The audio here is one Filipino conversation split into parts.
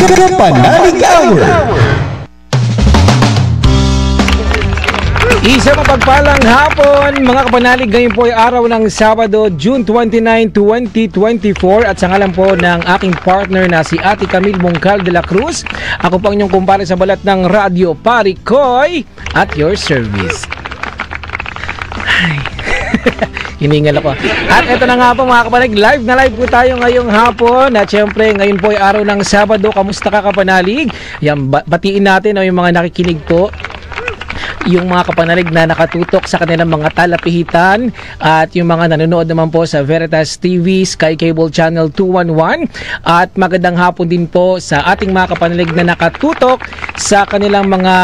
Kapanalig Hour. Isang mapagpalang hapon, mga kapanalig. Ngayon po ay araw ng Sabado, June 29, 2024. At sa ngalan po ng aking partner na si Ate Camille Mongcal de la Cruz, ako po ang inyong kumpare sa balat ng Radyo Pari Koy at your service. Ay. Hiningal ako. At ito na nga po mga kapanalig, live na live po tayo ngayong hapon. At syempre ngayon po ay araw ng Sabado. Kamusta ka kapanalig? Yan, batiin natin yung mga nakikinig po, yung mga kapanalig na nakatutok sa kanilang mga talapihitan, at yung mga nanonood naman po sa Veritas TV, Sky Cable Channel 211, at magandang hapon din po sa ating mga kapanalig na nakatutok sa kanilang mga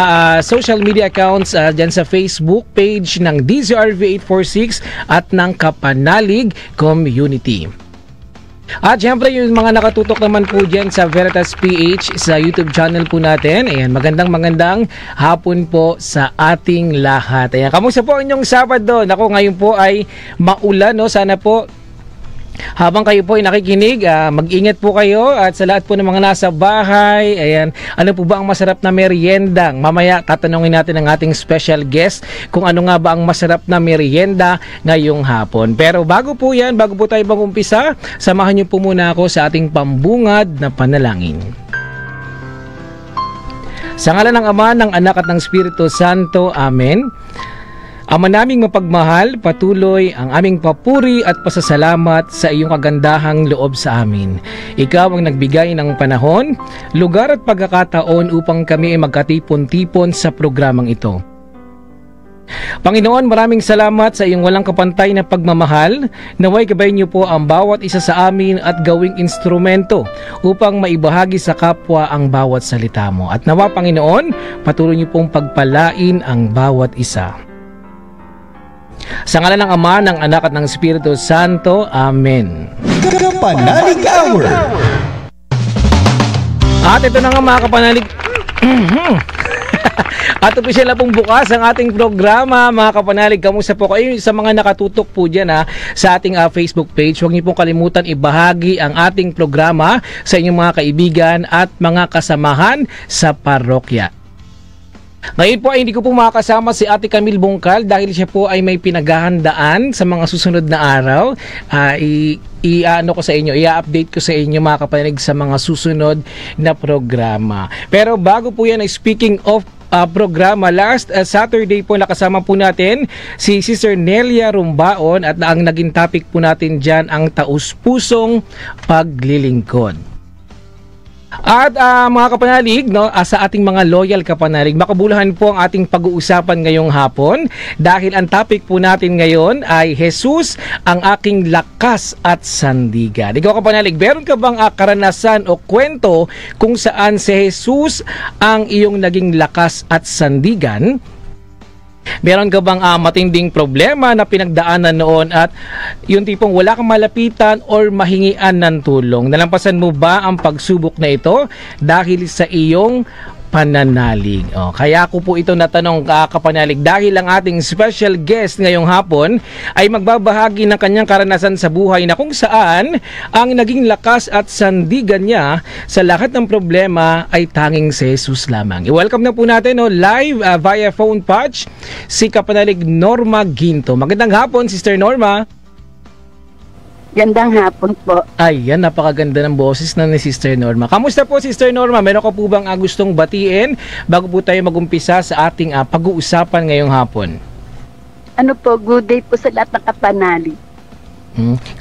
social media accounts dyan sa Facebook page ng DZRV 846 at ng Kapanalig Community. At syempre yung mga nakatutok naman po dyan sa Veritas PH sa YouTube channel po natin. Ayan, magandang hapon po sa ating lahat. Ayan, kamusta po inyong Sabado? Naku, ngayon po ay maulan, no? Sana po habang kayo po ay nakikinig, mag-ingat po kayo. At sa lahat po ng mga nasa bahay, ayan, ano po ba ang masarap na merienda? Mamaya tatanungin natin ang ating special guest kung ano nga ba ang masarap na merienda ngayong hapon. Pero bago po yan, bago po tayo mag-umpisa, samahan niyo po muna ako sa ating pambungad na panalangin. Sa ngalan ng Ama, ng Anak at ng Espiritu Santo. Amen. Ama naming mapagmahal, patuloy ang aming papuri at pasasalamat sa iyong kagandahang loob sa amin. Ikaw ang nagbigay ng panahon, lugar at pagkakataon upang kami ay magkatipon-tipon sa programang ito. Panginoon, maraming salamat sa iyong walang kapantay na pagmamahal. Naway gabayin niyo po ang bawat isa sa amin at gawing instrumento upang maibahagi sa kapwa ang bawat salita mo. At nawa, Panginoon, patuloy niyo pong pagpalain ang bawat isa. Sa ngalan ng Ama, ng Anak at ng Espiritu Santo. Amen. Kapanalig Hour. At ito na nga mga kapanalig. At opisyal na pong bukas ang ating programa, mga kapanalig. Kamusta po kayo sa mga nakatutok po dyan sa ating Facebook page? Huwag niyo pong kalimutan ibahagi ang ating programa sa inyong mga kaibigan at mga kasamahan sa parokya. Ngayon po ay hindi ko po makakasama si Ate Camille Mongcal dahil siya po ay may pinaghahandaan sa mga susunod na araw. I-update ko sa inyo mga kapanalig sa mga susunod na programa. Pero bago po yan, speaking of programa, last Saturday po nakasama po natin si Sister Nelia Rumbaon at ang naging topic po natin dyan ang taus-pusong paglilingkod. At mga kapanalig, no, sa ating mga loyal kapanalig, makabuluhan po ang ating pag-uusapan ngayong hapon dahil ang topic po natin ngayon ay Jesus, ang aking lakas at sandigan. Ikaw kapanalig, meron ka bang karanasan o kwento kung saan si Jesus ang iyong naging lakas at sandigan? Meron ka bang matinding problema na pinagdaanan noon at yung tipong wala kang malapitan or mahingian ng tulong? Nalampasan mo ba ang pagsubok na ito dahil sa iyong pananalig? Kaya ako po ito natanong kapanalig dahil ang ating special guest ngayong hapon ay magbabahagi ng kanyang karanasan sa buhay na kung saan ang naging lakas at sandigan niya sa lahat ng problema ay tanging si Jesus lamang. I-welcome na po natin live via phone patch si kapanalig Norma Ginto. Magandang hapon, Sister Norma. Gandang hapon po. Ayan, napakaganda ng boses na ni Sister Norma. Kamusta po, Sister Norma? Meron ka po bang gustong batiin bago po tayo mag-umpisa sa ating pag-uusapan ngayong hapon? Ano po, good day po sa lahat ng kapanalig.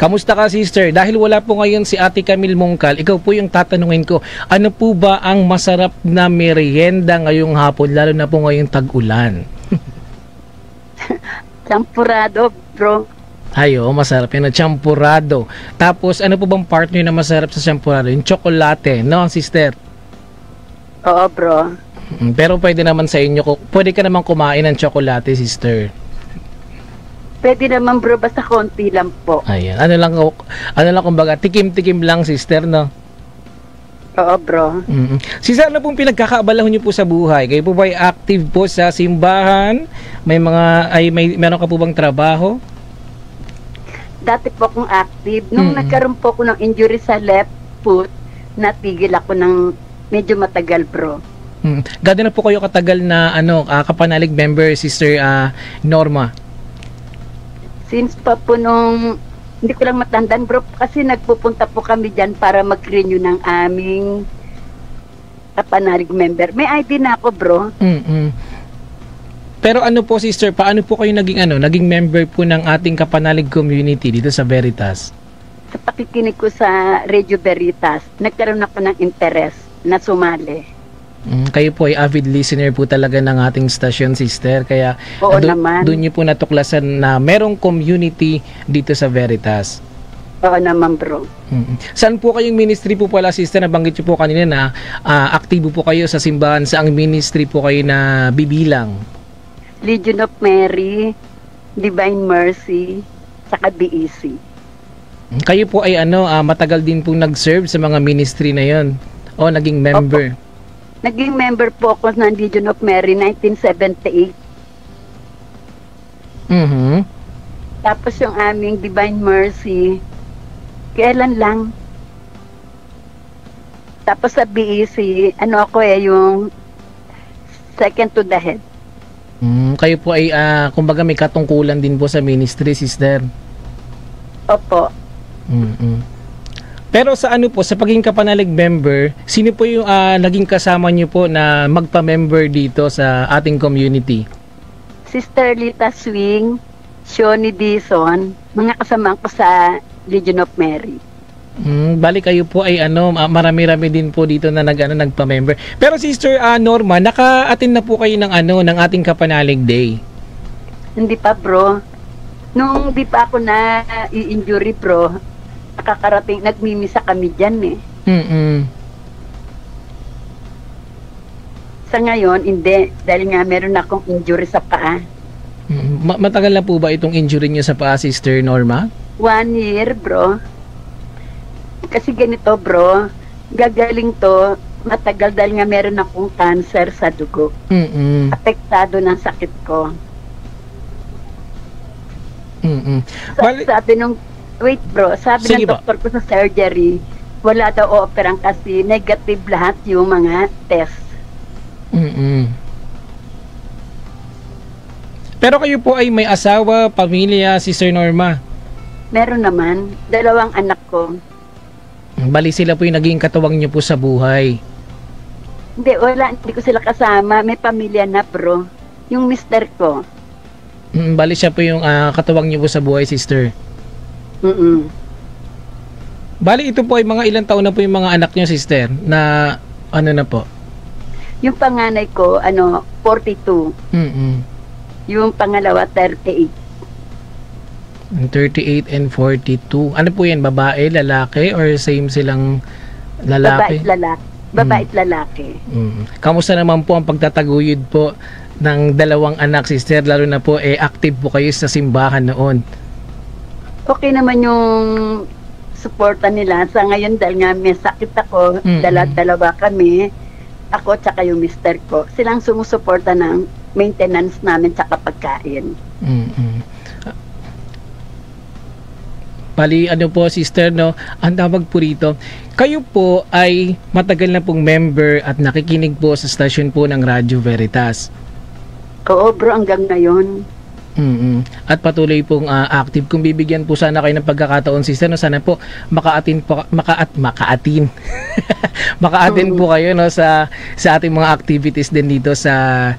Kamusta ka, Sister? Dahil wala po ngayon si Ate Camille Mongcal, ikaw po yung tatanungin ko, ano po ba ang masarap na merienda ngayong hapon, lalo na po ngayong tag-ulan? Champurado, bro. Ayo, masarap yan, champurado. Tapos, ano po bang partner na masarap sa champurado? Yung tsokolate, no, Sister? Oo, bro. Pero pwede naman sa inyo, pwede ka naman kumain ng tsokolate, Sister. Pwede naman, bro, basta konti lang po. Ayan, ano lang kumbaga, tikim-tikim lang, Sister, no? Oo, bro. Sister, ano pong pinagkakaabalahon niyo po sa buhay? Kayo po ba ay active po sa simbahan? Meron ka po bang trabaho? Dati po akong active. Nung nagkaroon po ako ng injury sa left foot, natigil ako ng medyo matagal, bro. Gano'n na po kayo katagal na kapanalig member, Sister Norma? Since pa po nung, hindi ko lang matandaan, bro, kasi nagpupunta po kami dyan para mag-renew ng aming kapanalig member. May ID na ako, bro. Pero ano po, Sister, paano po kayo naging member po ng ating kapanalig community dito sa Veritas? Sa pakikinig ko sa Radio Veritas, nagkaroon ako ng interest na sumali. Kayo po ay avid listener po talaga ng ating station, Sister. Kaya Oo naman. doon niyo po natuklasan na merong community dito sa Veritas. Oo naman, bro. Saan po kayong ministry po pala, Sister? Nabanggit niyo po kanina na aktibo po kayo sa simbahan. Saang ministry po kayo na bibilang? Legion of Mary, Divine Mercy, saka BEC. Kayo po ay matagal din pong nag-serve sa mga ministry na yon o naging member? Opo. Naging member po ako ng Legion of Mary 1978. Tapos yung aming Divine Mercy, kailan lang. Tapos sa BEC, ako yung second to the head. Kayo po ay, kumbaga may katungkulan din po sa ministry, Sister. Opo. Pero sa sa pagiging kapanalig member, sino po yung naging kasama niyo po na magpa-member dito sa ating community? Sister Lita Swing, Shoni Dison, mga kasama ko sa Legion of Mary. Bali kayo po ay marami-rami din po dito na nagpa-member. Pero Sister Norma, naka-attend na po kayo ng ng ating Kapanalig Day? Hindi pa, bro. Nung di pa ako na i-injury, bro, nakakarating, nagmimisa kami dyan Sa ngayon, hindi. Dahil nga meron akong injury sa paa. Matagal na po ba itong injury niyo sa paa, Sister Norma? 1 year, bro. Kasi ganito, bro, gagaling to matagal dahil nga meron akong cancer sa dugo. Apektado ng sakit ko. Sabi nung, wait bro, sabi Sige ng doktor ko sa surgery, wala daw operang kasi negative lahat yung mga test. Pero kayo po ay may asawa, pamilya, Sister Norma? Meron naman, 2 anak ko. Bali sila po yung naging katuwang niyo po sa buhay. Hindi, wala, hindi ko sila kasama. May pamilya na, bro. Yung mister ko. Bali siya po yung katuwang niyo po sa buhay, Sister. Bali ito po ay mga ilang taon na po yung mga anak niyo, Sister, na na po? Yung panganay ko, 42. Yung pangalawa, 38. 38 and 42. Ano po yan? Babae, lalaki, or same silang lalaki? Babae at lalaki. Kamusta naman po ang pagtataguyod po ng 2 anak, Sister? Lalo na po, active po kayo sa simbahan noon. Okay naman yung suporta nila. Sa ngayon, dahil nga may sakit ako, dalawa kami, ako tsaka yung mister ko. Silang sumusuporta ng maintenance namin tsaka pagkain. Bali, po, Sister, no? Ang tawag po rito, kayo po ay matagal na pong member at nakikinig po sa stasyon po ng Radio Veritas. Oo, bro, hanggang ngayon. At patuloy pong active. Kung bibigyan po sana kayo ng pagkakataon, Sister, no, sana po makaatin po kayo, no, sa ating mga activities din dito sa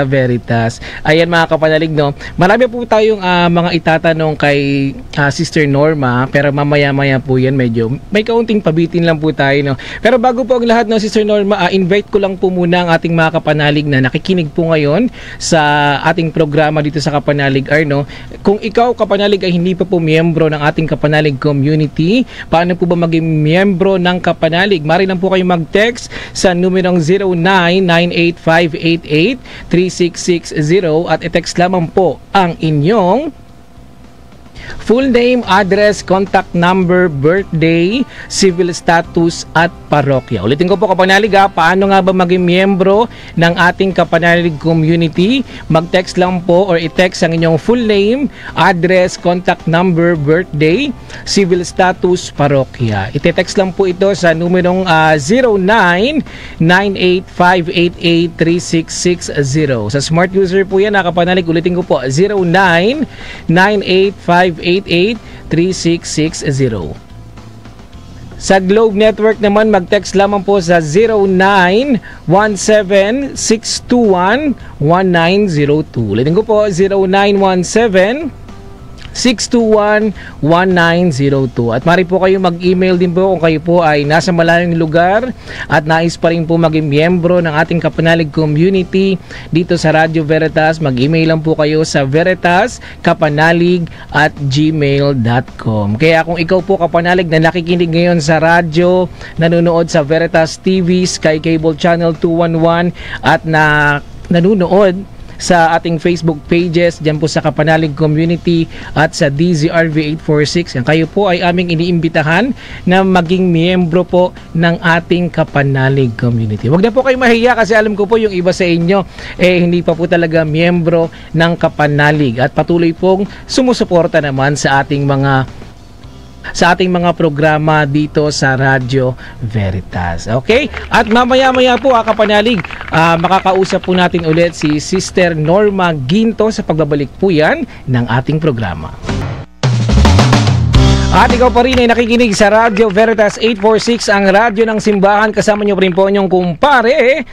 Veritas. Ayan, mga kapanalig, no, marami po tayong mga itatanong kay Sister Norma, pero mamaya-maya po yan, medyo may kaunting pabitin lang po tayo, no. Pero bago po ang lahat, no, Sister Norma, invite ko lang po muna ang ating mga kapanalig na nakikinig po ngayon sa ating programa dito sa Kapanalig Arno. Kung ikaw, kapanalig, ay hindi pa po miyembro ng ating kapanalig community, paano po ba maging miyembro ng kapanalig? Mari lang po kayo mag-text sa numerong 0998-588-3660 at i-text lamang po ang inyong Full name, address, contact number, birthday, civil status at parokya. Ulitin ko po kapanalig paano nga ba maging miyembro ng ating kapanalig community? Mag-text lang po or i-text ang inyong full name, address, contact number, birthday, civil status, parokya. Ite-text lang po ito sa numerong 0998-588-3660. Sa smart user po yan kapanalig. Ulitin ko po 0998-588-3660. Sa Globe Network naman, mag-text lamang po sa 0917-621-1902. Ulitin ko po, 0917-621-1902. At mari po kayo mag-email din po kung kayo po ay nasa malayong lugar at nais pa rin po maging miyembro ng ating kapanalig community dito sa Radio Veritas. Mag-email lang po kayo sa veritaskapanalig@gmail.com. Kaya kung ikaw po kapanalig na nakikinig ngayon sa radyo, nanonood sa Veritas TV, Sky Cable Channel 211 at nanonood sa ating Facebook pages, dyan po sa Kapanalig Community at sa DZRV 846. Kayo po ay aming iniimbitahan na maging miyembro po ng ating Kapanalig Community. Huwag na po kayo mahiya kasi alam ko po yung iba sa inyo hindi pa po talaga miyembro ng Kapanalig at patuloy pong sumusuporta naman sa ating mga programa dito sa Radio Veritas. Okay? At mamaya-maya po kapanalig, makakausap po natin ulit si Sister Norma Ginto sa pagbabalik po yan ng ating programa. At ikaw pa rin ay nakikinig sa Radio Veritas 846, ang radyo ng simbahan. Kasama nyo pa rin po inyong kumpare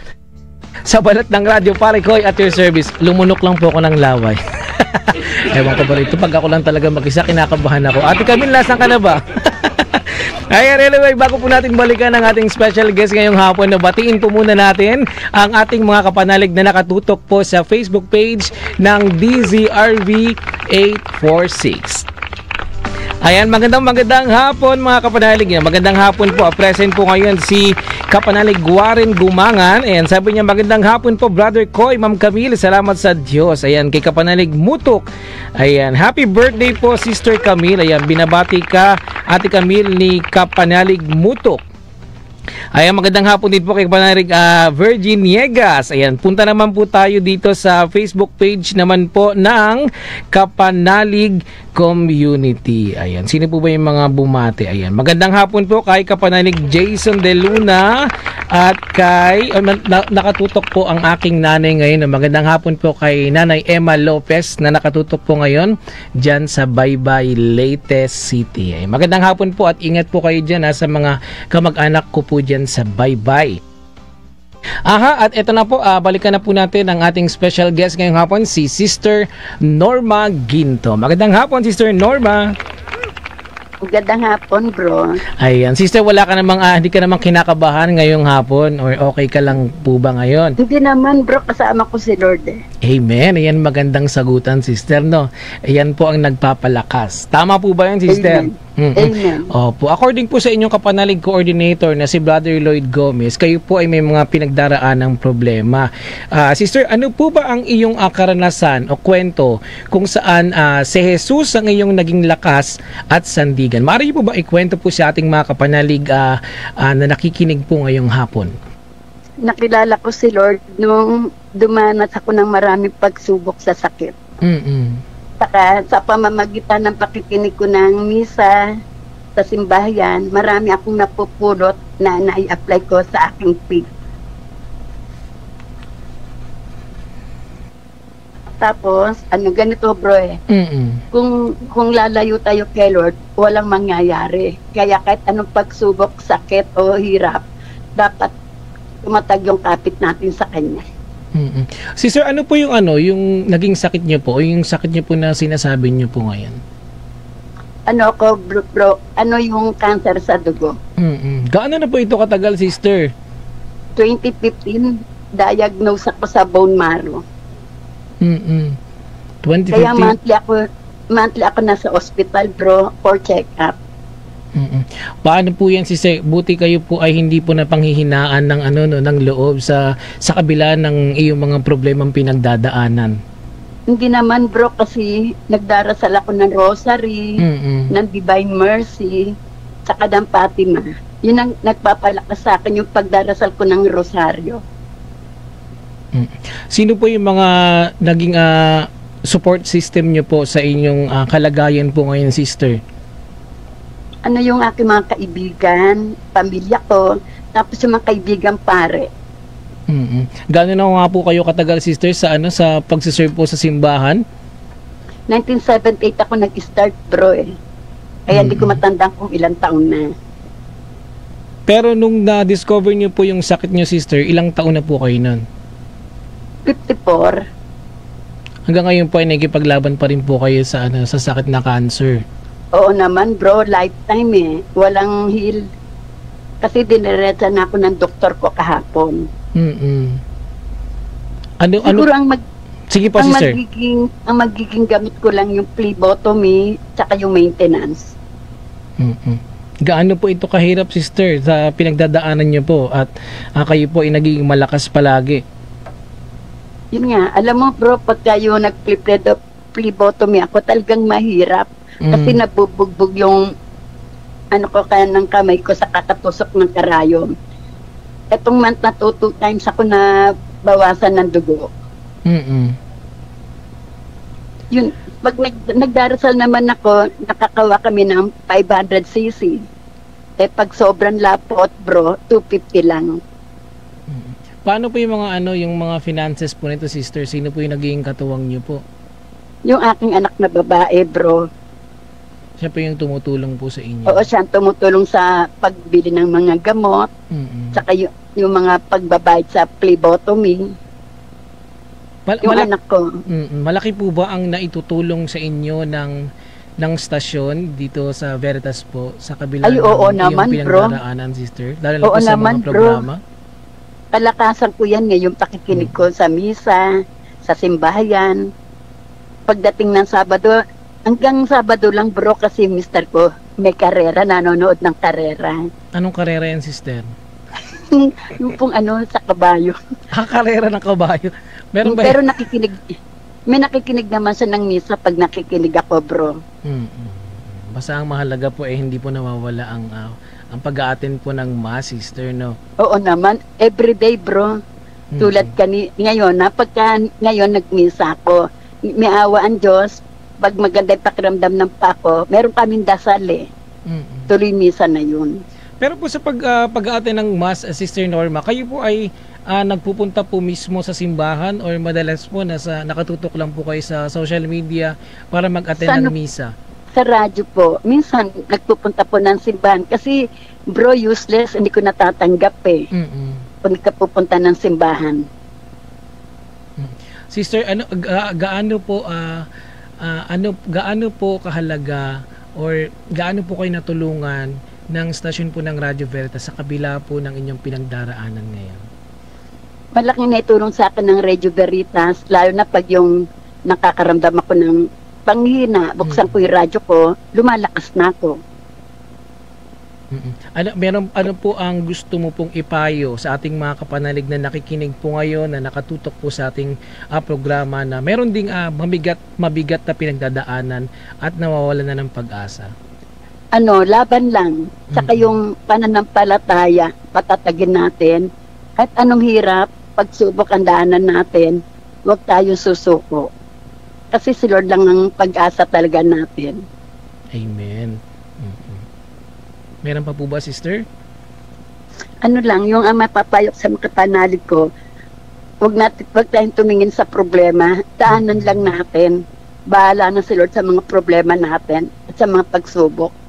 sa balat ng radyo, Pare Koy at your service. Lumunok lang po ako ng laway. Ewan ko ba rito, pag ako lang talaga mag-isa, kinakabahan ako. Ate Camille, lasan ka na ba? Ayan, anyway, bago po natin balikan ang ating special guest ngayong hapon, batiin po muna natin ang ating mga kapanalig na nakatutok po sa Facebook page ng DZRV 846. Ayan, magandang hapon mga kapanalig. Magandang hapon po. Present po ngayon si Kapanalig Warren Gumangan. Ayan, sabi niya magandang hapon po Brother Koy, Ma'am Camille. Salamat sa Diyos. Ayan, kay Kapanalig Mutok. Ayan, happy birthday po Sister Camille. Ayan, binabati ka Ate Camille ni Kapanalig Mutok. Ayan, magandang hapon din po kay Kapanalig Virgin Niegas. Ayan, punta naman po tayo dito sa Facebook page naman po ng Kapanalig Community. Ayan, sino po ba yung mga bumati? Ayan, magandang hapon po kay Kapanalig Jason De Luna at kay nakatutok po ang aking nanay ngayon. Magandang hapon po kay Nanay Emma Lopez na nakatutok po ngayon dyan sa Baybay, Leyte City. Ayan, magandang hapon po at ingat po kayo dyan sa mga kamag-anak ko po dyan sa Baybay. Aha, at eto na po, balikan na po natin ang ating special guest ngayong hapon, si Sister Norma Ginto. Magandang hapon, Sister Norma. Magandang hapon, bro. Ayan, Sister, wala ka namang, hindi ka namang kinakabahan ngayong hapon or okay ka lang po ba ngayon? Hindi naman, bro, kasama ko si Lord eh. Amen. Ayan, magandang sagutan, Sister, no? Ayan po ang nagpapalakas. Tama po ba yun, Sister? Amen. Amen. Opo. According po sa inyong kapanalig coordinator na si Brother Lloyd Gomez, kayo po ay may mga pinagdaraan ng problema. Sister, ano po ba ang iyong karanasan o kwento kung saan si Jesus ang iyong naging lakas at sandigan? Maaari po ba ikwento po sa ating mga kapanalig na nakikinig po ngayong hapon? Nakilala ko si Lord nung dumanas ako ng maraming pagsubok sa sakit. Saka sa pamamagitan ng pakikinig ko ng misa sa simbahan, marami akong napupulot na nai-apply ko sa aking faith. Tapos, ganito bro kung lalayo tayo kay Lord, walang mangyayari. Kaya kahit anong pagsubok, sakit o hirap, dapat tumatag yung kapit natin sa Kanya. Sister, ano po yung yung naging sakit niyo po o yung sakit niyo po na sinasabi niyo po ngayon? Bro, yung cancer sa dugo. Gaano na po ito katagal, Sister? 2015, diagnose ako sa bone marrow. 2015? Kaya monthly ako nasa hospital, bro, for check-up. Paano po yan, Sister? Buti kayo po ay hindi po napanghihinaan ng ng loob sa kabila ng iyong mga problemang pinagdadaanan. Hindi naman bro, kasi nagdarasal ako ng rosary, ng Divine Mercy, saka ng Fatima. Yun ang nagpapalakas sa akin, yung pagdarasal ko ng rosaryo. Sino po yung mga naging support system nyo po sa inyong kalagayan po ngayon, sister? Ano yung aking mga kaibigan, pamilya ko, tapos yung mga kaibigan pare. Gano'n na nga po kayo katagal, sister, sa sa pagsiserve po sa simbahan? 1978 ako nag-start bro eh. Kaya hindi ko matandaan kung ilang taon na. Pero nung na-discover niyo po yung sakit niyo, sister, ilang taon na po kayo nun? 54. Hanggang ngayon po ay nagkipaglaban pa rin po kayo sa sa sakit na cancer. Oo naman bro, lifetime eh. Walang heal. Kasi diniretsa na ako ng doktor ko kahapon. Siguro Sige po, sister. Ang magiging gamit ko lang yung phlebotomy tsaka yung maintenance. Gaano po ito kahirap, sister, sa pinagdadaanan niyo po at kayo po ay nagiging malakas palagi? Yun nga, alam mo bro, pagka yung nag-phlebotomy ako, talagang mahirap. Kasi nabubugbog yung ko kaya ng kamay ko sa kakatusok ng karayom. Etong month na 2 times ako na bawasan ng dugo. Yun, pag nagdarasal naman ako, nakakawa kami ng 500cc. Eh pag sobrang lapot bro, 250 lang. Paano po yung mga yung mga finances po nito, sister? Sino po yung naging katuwang niyo po? Yung aking anak na babae bro. Siya po yung tumutulong po sa inyo? Oo, siya ang tumutulong sa pagbili ng mga gamot, saka yung mga pagbabayad sa phlebotomy. Yung anak ko. Malaki po ba ang naitutulong sa inyo ng stasyon dito sa Veritas po sa kabila ng naman, pinagdaraanan, sister? Dahil oo po sa naman, mga programa? Kalakasan ko yan ngayon, pakikinig ko sa misa, sa simbahan. Pagdating ng Sabado, hanggang Sabado lang bro, kasi mister ko may karera, nanonood ng karera. Anong karera yan, sister? Yung pong sa kabayo. Karera ng kabayo. Meron ba? Pero may nakikinig naman siya ng misa pag nakikinig ako bro. Basta ang mahalaga po hindi po nawawala ang pag-a-attend po ng mass, sister, no? Oo naman, everyday bro. Tulad ngayon, pagka ngayon nagmisa ako, may awa ang Diyos, pag maganda yung pakiramdam ng pako, meron kaming dasal eh. Tuloy misa na yun. Pero po sa pag-aaten ng Mass, Sister Norma, kayo po ay nagpupunta po mismo sa simbahan or madalas po nakatutok lang po kayo sa social media para mag-attend ng misa? Sa radyo po. Minsan nagpupunta po ng simbahan kasi bro, useless, hindi ko natatanggap eh. Kung hindi ka pupunta ng simbahan. Sister, gaano po kahalaga or gaano po kayo natulungan ng stasyon po ng Radyo Veritas sa kabila po ng inyong pinagdaraanan ngayon? Malaking naitulong sa akin ng Radio Veritas, lalo na pag yung nakakaramdam ako ng panghina, buksan ko yung radyo ko, lumalakas na ako. Ano po ang gusto mo pong ipayo sa ating mga kapanalig na nakikinig po ngayon, na nakatutok po sa ating programa, na meron ding mabigat na pinagdadaanan at nawawalan na ng pag-asa? Laban lang. Saka yung pananampalataya, patatagin natin. Kahit anong hirap, pagsubok ang daanan natin, huwag tayong susuko. Kasi si Lord lang ang pag-asa talaga natin. Amen. Meron pa po ba, sister? Yung mapapayok sa mga kapanalig ko, huwag tayong tumingin sa problema, daanan lang natin. Bahala na si Lord sa mga problema natin at sa mga pagsubok.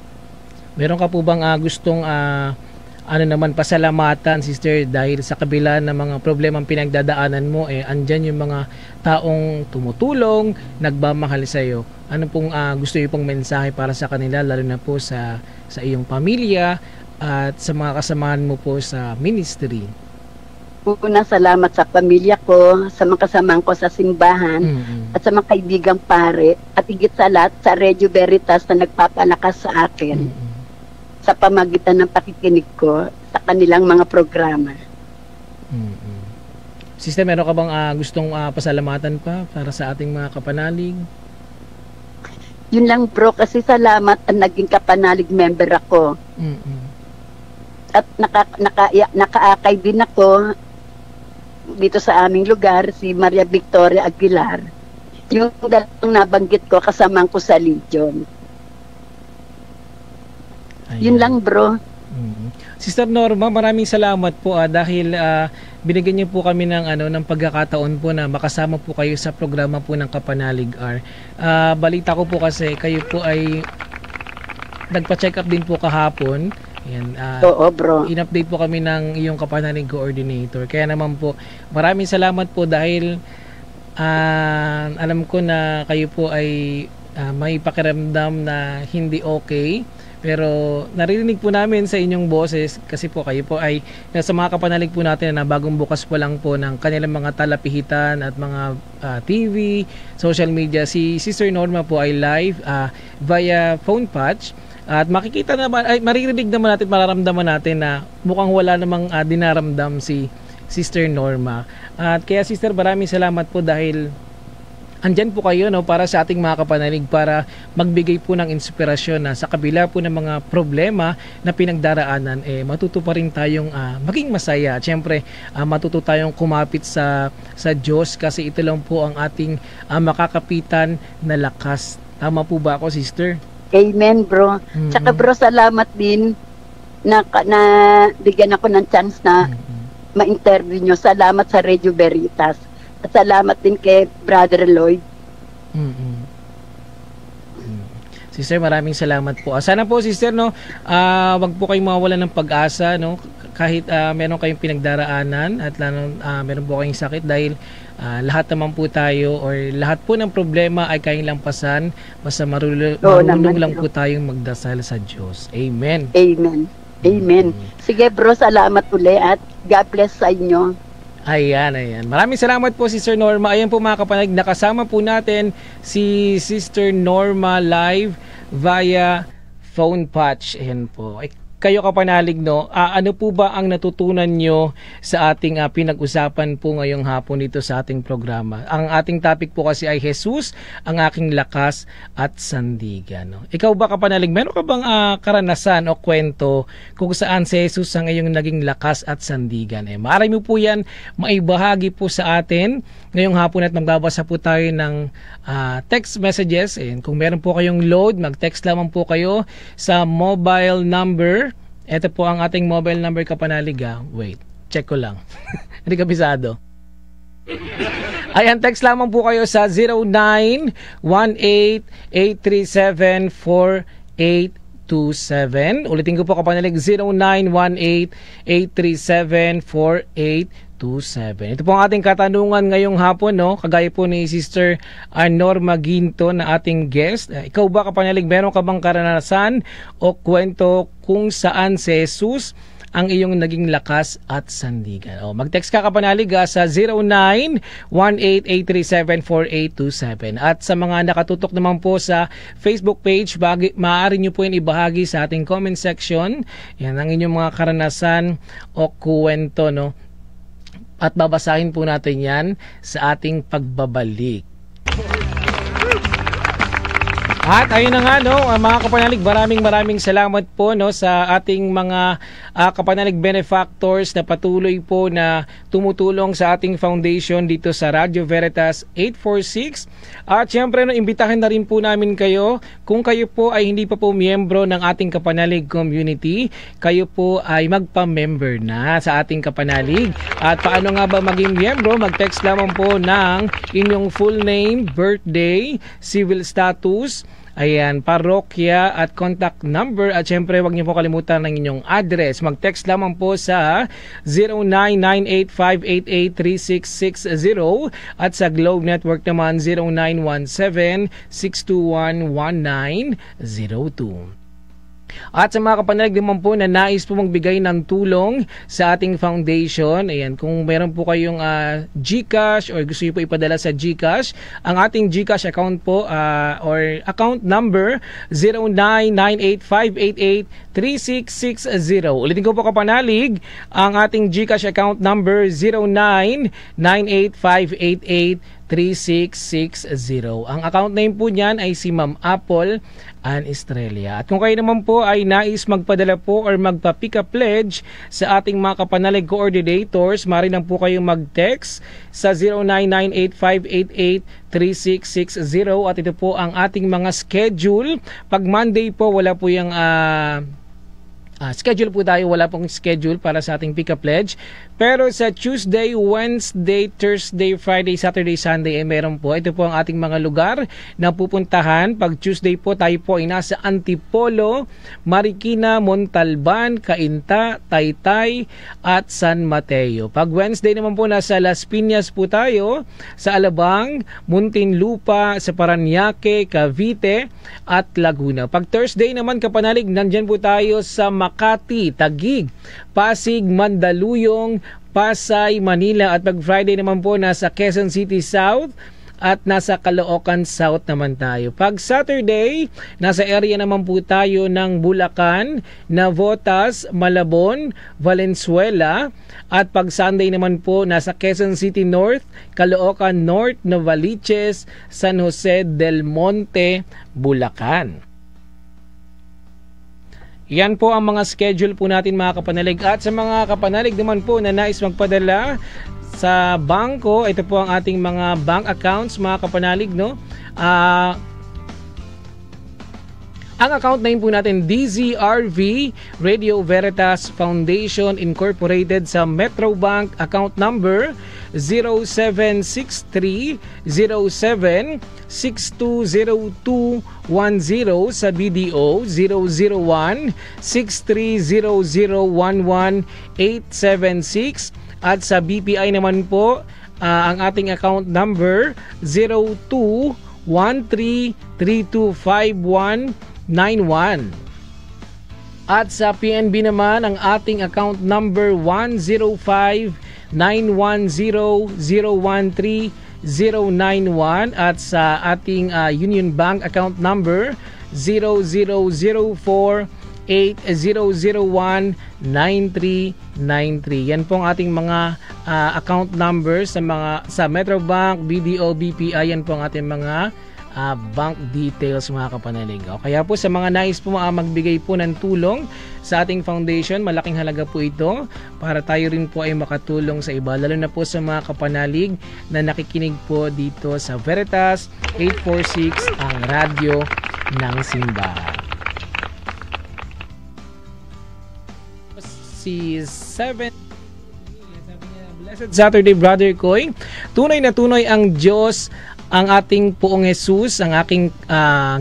Meron ka po bang gustong pasalamatan, sister, dahil sa kabila ng mga problemang pinagdadaanan mo, andyan yung mga taong tumutulong, nagmamahal sa iyo. Ano pong gusto niyo pong mensahe para sa kanila, lalo na po sa iyong pamilya at sa mga kasamahan mo po sa ministry? Una, salamat sa pamilya ko, sa mga kasamahan ko sa simbahan, at sa mga kaibigang pare, at higit sa lahat sa Radio Veritas na nagpapalakas sa akin sa pamagitan ng pakikinig ko sa kanilang mga programa. Sister, meron ka bang gustong pasalamatan pa para sa ating mga kapanalig? Yun lang bro, kasi salamat at naging kapanalig member ako. At nakaakay din ako dito sa aming lugar, si Maria Victoria Aguilar. Yung dalawang nabanggit ko, kasamang ko sa Legion. Yun lang bro. Sister Norma, maraming salamat po dahil binigyan niyo po kami ng pagkakataon po na makasama po kayo sa programa po ng Kapanalig R. Balita ko po kasi kayo po ay nagpa-check up din po kahapon. Ayan, oo bro. In-update po kami ng iyong Kapanalig Coordinator. Kaya naman po, maraming salamat po dahil alam ko na kayo po ay may pakiramdam na hindi okay. Pero naririnig po namin sa inyong boses kasi po kayo po ay sa mga kapanalig po natin na bagong bukas po lang po ng kanilang mga talapihitan at mga TV, social media. Si Sister Norma po ay live via phone patch. At makikita naman, ay maririnig naman natin, mararamdaman natin na mukhang wala namang dinaramdam si Sister Norma. At kaya Sister, maraming salamat po dahil andyan po kayo para sa ating mga kapanalig para magbigay po ng inspirasyon na sa kabila po ng mga problema na pinagdaraanan, matuto pa rin tayong maging masaya. At syempre, matuto tayong kumapit sa Diyos kasi ito lang po ang ating makakapitan na lakas. Tama po ba ako, Sister? Amen bro. Tsaka bro, salamat din na bigyan ako ng chance na ma-interview nyo. Salamat sa Radio Veritas. At salamat din kay Brother Lloyd. Sister, maraming salamat po. Sana po, Sister, wag po kayong mawawalan ng pag-asa, kahit meron kayong pinagdaraanan at meron po kayong sakit dahil lahat naman po tayo or lahat po ng problema ay kayang lampasan basta marunong lang po tayong magdasal sa Diyos. Amen. Amen. Amen. Sige bro, salamat uli at God bless sa inyo. Ayan. Maraming salamat po, Sister Norma. Ayan po mga kapanalig, nakasama po natin si Sister Norma live via phone patch. Ayan po. Kayo kapanalig, ano po ba ang natutunan nyo sa ating pinag-usapan po ngayong hapon dito sa ating programa? Ang ating topic po kasi ay Jesus, ang aking lakas at sandigan. Ikaw ba kapanalig, meron ka bang karanasan o kwento kung saan si Jesus ang iyong naging lakas at sandigan? Maaari mo po yan maibahagi po sa atin ngayong hapon at magbabasa po tayo ng text messages. Kung meron po kayong load, mag-text lamang po kayo sa mobile number. Ito po ang ating mobile number kapanalig. Wait, check ko lang. Hindi kabisado. Ayan, text lamang po kayo sa 0918-837-4827. Ulitin ko po kapanalig, 0918-837-4827. Ito po ang ating katanungan ngayong hapon, kagaya po ni Sister Norma Ginto na ating guest. Ikaw ba kapanalig, meron ka bang karanasan o kwento kung saan si Jesus ang iyong naging lakas at sandigan? Mag-text ka kapanalig sa 0918-837-4827. At sa mga nakatutok naman po sa Facebook page, maaari nyo po yung ibahagi sa ating comment section. Yan ang inyong mga karanasan o kwento, at babasahin po natin yan sa ating pagbabalik. At ayun na nga mga kapanalig, maraming salamat po sa ating mga kapanalig benefactors na patuloy po na tumutulong sa ating foundation dito sa Radio Veritas 846. At syempre imbitahan na rin po namin kayo, kung kayo po ay hindi pa po miyembro ng ating kapanalig community, kayo po ay magpa-member na sa ating kapanalig. At paano nga ba maging miyembro? Mag-text lamang po ng inyong full name, birthday, civil status, parokya at contact number, at syempre wag niyo po kalimutan ng inyong address. Mag-text lamang po sa 0998-588-3660 at sa Globe Network naman 0917-621-1902. At sa mga kapanalig naman po na nais po magbigay ng tulong sa ating foundation, ayan, kung meron po kayong GCash or gusto niyo po ipadala sa GCash, ang ating GCash account po or account number 0998-588-3660. Ulitin ko po kapanalig, ang ating GCash account number 0998-588-3660. Ang account name po niyan ay si Ma'am Apple Ann Estrella. At kung kayo naman po ay nais magpadala po or magpa-pick up pledge sa ating mga kapanalig coordinators, maaari lang po kayong mag-text sa 0998-588-3660 at ito po ang ating mga schedule. Pag Monday po, wala po yung schedule po tayo, wala pong schedule para sa ating pick-up pledge. Pero sa Tuesday, Wednesday, Thursday, Friday, Saturday, Sunday, meron po. Ito po ang ating mga lugar na pupuntahan. Pag Tuesday po, tayo po ay nasa Antipolo, Marikina, Montalban, Cainta, Taytay, at San Mateo. Pag Wednesday naman po, nasa Las Piñas po tayo, sa Alabang, Muntinlupa, sa Paranaque, Cavite, at Laguna. Pag Thursday naman, kapanalig, nandyan po tayo sa Makati, Taguig, Pasig, Mandaluyong, Pasay, Manila, at pag Friday naman po nasa Quezon City South at nasa Caloocan South naman tayo. Pag Saturday, nasa area naman po tayo ng Bulacan, Navotas, Malabon, Valenzuela, at pag Sunday naman po nasa Quezon City North, Caloocan North, Novaliches, San Jose del Monte, Bulacan. Yan po ang mga schedule po natin mga kapanalig. At sa mga kapanalig naman po na nais magpadala sa bangko, ito po ang ating mga bank accounts mga kapanalig, no? Ang account name po natin, DZRV Radio Veritas Foundation Incorporated, sa Metrobank account number 076307620210, sa BDO 001-630011876, at sa BPI naman po ang ating account number 0213325191. At sa PNB naman, ang ating account number 105-910-013-091, at sa ating Union Bank account number 0004-8001-9393. Yan pong ating mga account numbers sa Metrobank, BDO, BPI. Yan po ang ating mga bank details mga kapanalig. Kaya po sa mga nais po magbigay po ng tulong sa ating foundation, malaking halaga po ito para tayo rin po ay makatulong sa iba, lalo na po sa mga kapanalig na nakikinig po dito sa Veritas 846, ang radyo ng simbahan. Si 7 Blessed Saturday, Brother Koy. Tunay na tunay ang Diyos, ang ating Poong Jesus, ang aking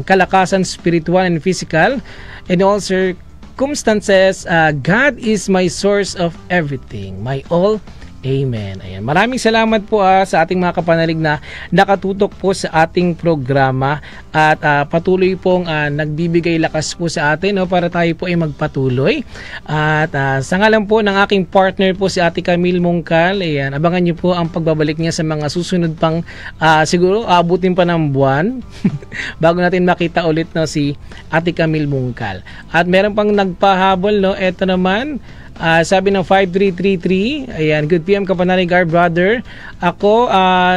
kalakasan spiritual and physical, and all circumstances. God is my source of everything, my all. Amen. Ayan. Maraming salamat po sa ating mga kapanalig na nakatutok po sa ating programa at patuloy pong nagbibigay lakas po sa atin, no, para tayo po ay magpatuloy. At sa ngalan po ng aking partner po si Ate Camille Mongcal, ayan, abangan niyo po ang pagbabalik niya sa mga susunod pang siguro abutin pa ng buwan bago natin makita ulit, no, si Ate Camille Mongcal. At meron pang nagpahabol, no, eto naman. Sabi ng 5333, ayan, good PM kapanalig, our brother. Ako,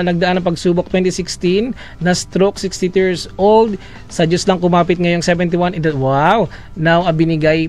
nagdaan ng pagsubok 2016, na stroke, 62 years old. Sa Diyos lang kumapit ngayong 71. Wow! Now, binigay,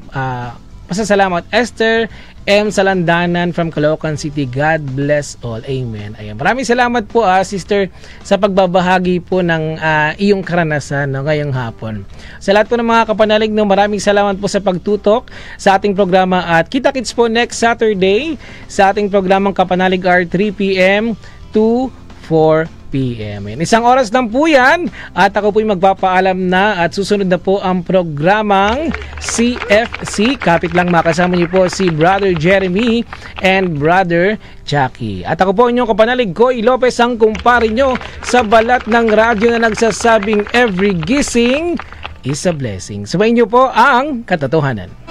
pasasalamat, Esther M. Salandanan from Caloocan City. God bless all. Amen. Ayan. Maraming salamat po, sister, sa pagbabahagi po ng iyong karanasan, no, ngayong hapon. Sa lahat po ng mga kapanalig, no, maraming salamat po sa pagtutok sa ating programa, at kita-kits po next Saturday sa ating programang Kapanalig R, 3 p.m. to 4 p.m. Isang oras lang po yan, at ako po'y magpapaalam na, at susunod na po ang programang CFC. Kapit lang, makasama niyo po si Brother Jeremy and Brother Jackie. At ako po inyong kapanalig, Koy Lopez, ang kumpare nyo sa balat ng radyo na nagsasabing every gising is a blessing. Subayin niyo po ang katotohanan.